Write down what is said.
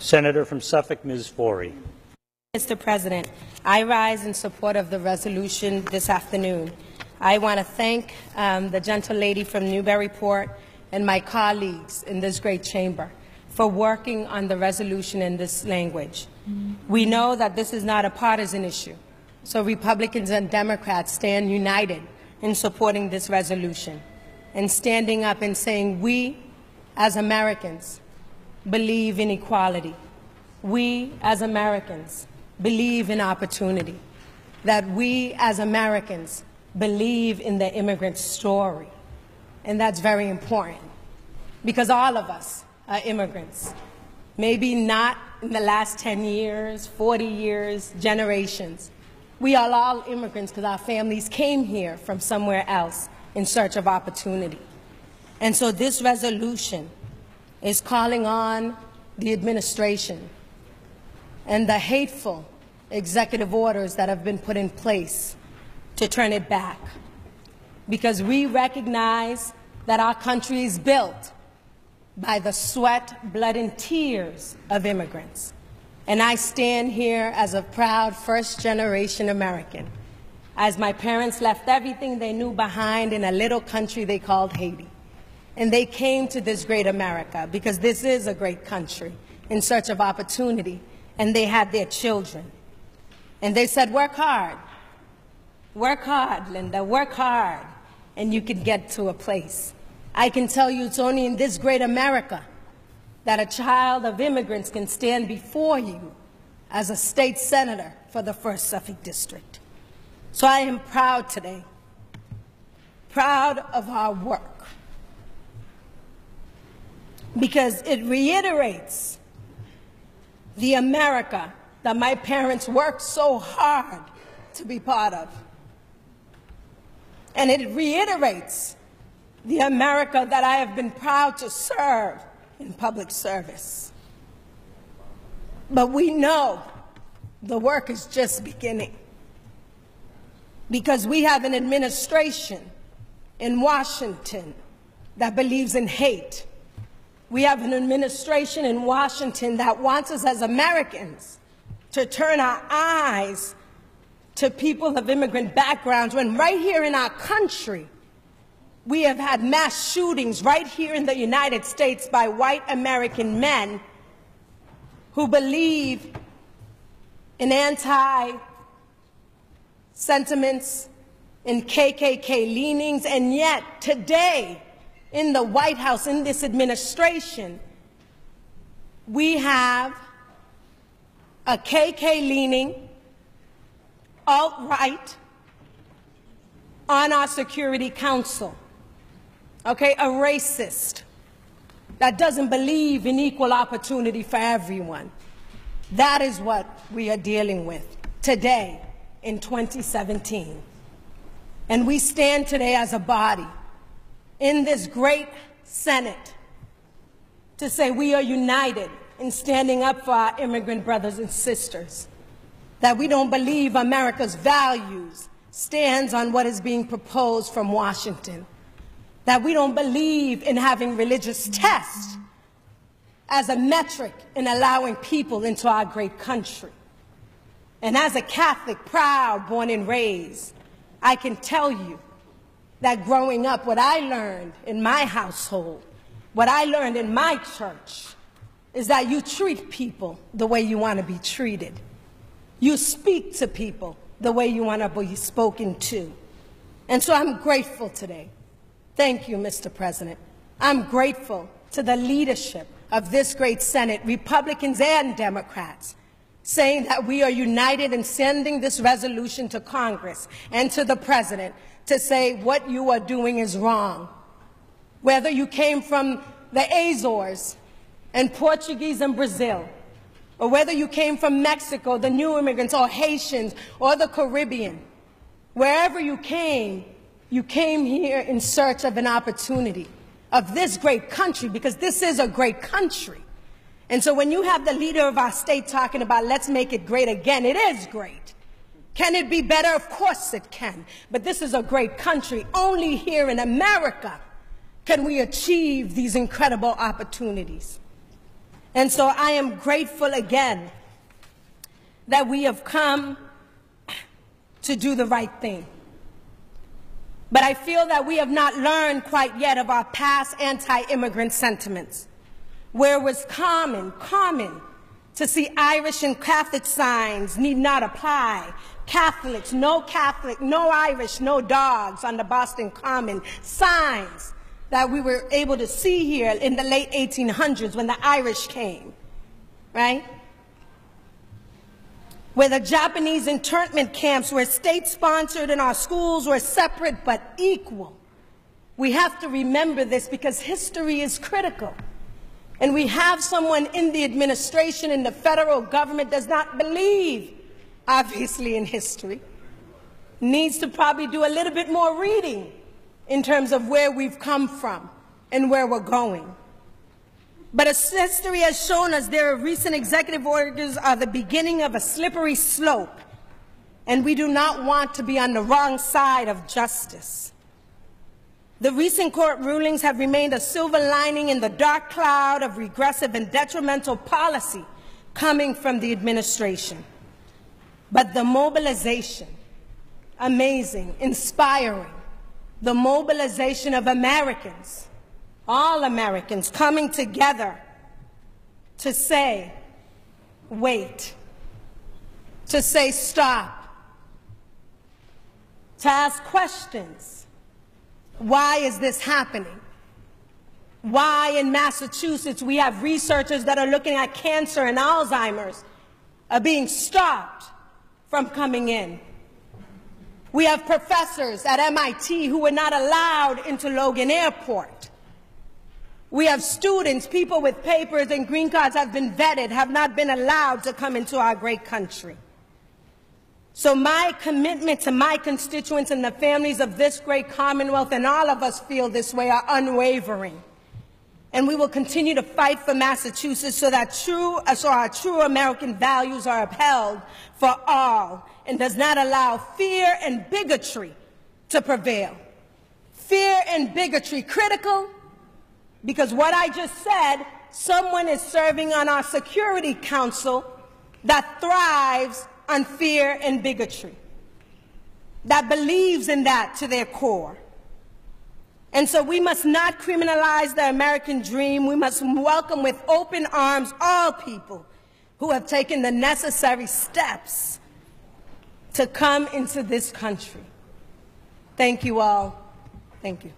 Senator from Suffolk, Ms. Forey. Mr. President, I rise in support of the resolution this afternoon. I want to thank the gentle lady from Newburyport and my colleagues in this great chamber for working on the resolution in this language. We know that this is not a partisan issue, so Republicans and Democrats stand united in supporting this resolution and standing up and saying we, as Americans, believe in equality. We, as Americans, believe in opportunity, that we, as Americans, believe in the immigrant story. And that's very important, because all of us are immigrants. Maybe not in the last 10 years, 40 years, generations. We are all immigrants because our families came here from somewhere else in search of opportunity. And so this resolution is calling on the administration and the hateful executive orders that have been put in place to turn it back, because we recognize that our country is built by the sweat, blood, and tears of immigrants. And I stand here as a proud first-generation American, as my parents left everything they knew behind in a little country they called Haiti. And they came to this great America because this is a great country in search of opportunity, and they had their children. And they said, work hard. Work hard, Linda, work hard, and you can get to a place. I can tell you it's only in this great America that a child of immigrants can stand before you as a state senator for the 1st Suffolk District. So I am proud today, proud of our work, because it reiterates the America that my parents worked so hard to be part of. And it reiterates the America that I have been proud to serve in public service. But we know the work is just beginning, because we have an administration in Washington that believes in hate. We have an administration in Washington that wants us as Americans to turn our eyes to people of immigrant backgrounds, when right here in our country, we have had mass shootings right here in the United States by white American who believe in anti-sentiments, in KKK leanings, and yet today in the White House, in this administration, we have a KK-leaning alt-right on our Security Council, okay, a racist that doesn't believe in equal opportunity for everyone. That is what we are dealing with today in 2017. And we stand today as a body in this great Senate to say we are united in standing up for our immigrant brothers and sisters, that we don't believe America's values stands on what is being proposed from Washington, that we don't believe in having religious tests as a metric in allowing people into our great country. And as a Catholic, proud, born and raised, I can tell you that growing up, what I learned in my household, what I learned in my church, is that you treat people the way you want to be treated. You speak to people the way you want to be spoken to. And so I'm grateful today. Thank you, Mr. President. I'm grateful to the leadership of this great Senate, Republicans and Democrats, saying that we are united in sending this resolution to Congress and to the President to say what you are doing is wrong. Whether you came from the Azores and Portuguese and Brazil, or whether you came from Mexico, the new immigrants, or Haitians, or the Caribbean, wherever you came here in search of an opportunity of this great country, because this is a great country. And so when you have the leader of our state talking about let's make it great again, it is great. Can it be better? Of course it can. But this is a great country. Only here in America can we achieve these incredible opportunities. And so I am grateful again that we have come to do the right thing. But I feel that we have not learned quite yet of our past anti-immigrant sentiments, where it was common to see Irish and Catholic signs need not apply. Catholic, no Irish, no dogs on the Boston Common, signs that we were able to see here in the late 1800s when the Irish came, right? Where the Japanese internment camps were state-sponsored and our schools were separate but equal. We have to remember this because history is critical. And we have someone in the administration, in the federal government, does not believe, obviously, in history. Needs to probably do a little bit more reading in terms of where we've come from and where we're going. But as history has shown us, their recent executive orders are the beginning of a slippery slope, and we do not want to be on the wrong side of justice. The recent court rulings have remained a silver lining in the dark cloud of regressive and detrimental policy coming from the administration. But the mobilization, amazing, inspiring, the mobilization of Americans, all Americans coming together to say, wait, to say stop, to ask questions. Why is this happening? Why in Massachusetts we have researchers that are looking at cancer and Alzheimer's are being stopped from coming in? We have professors at MIT who were not allowed into Logan Airport. We have students, people with papers and green cards have been vetted, have not been allowed to come into our great country. So my commitment to my constituents and the families of this great Commonwealth, and all of us feel this way, are unwavering. And we will continue to fight for Massachusetts so that our true American values are upheld for all and does not allow fear and bigotry to prevail. Fear and bigotry critical, because what I just said, someone is serving on our Security Council that thrives on fear and bigotry, that believes in that to their core. And so we must not criminalize the American dream. We must welcome with open arms all people who have taken the necessary steps to come into this country. Thank you all. Thank you.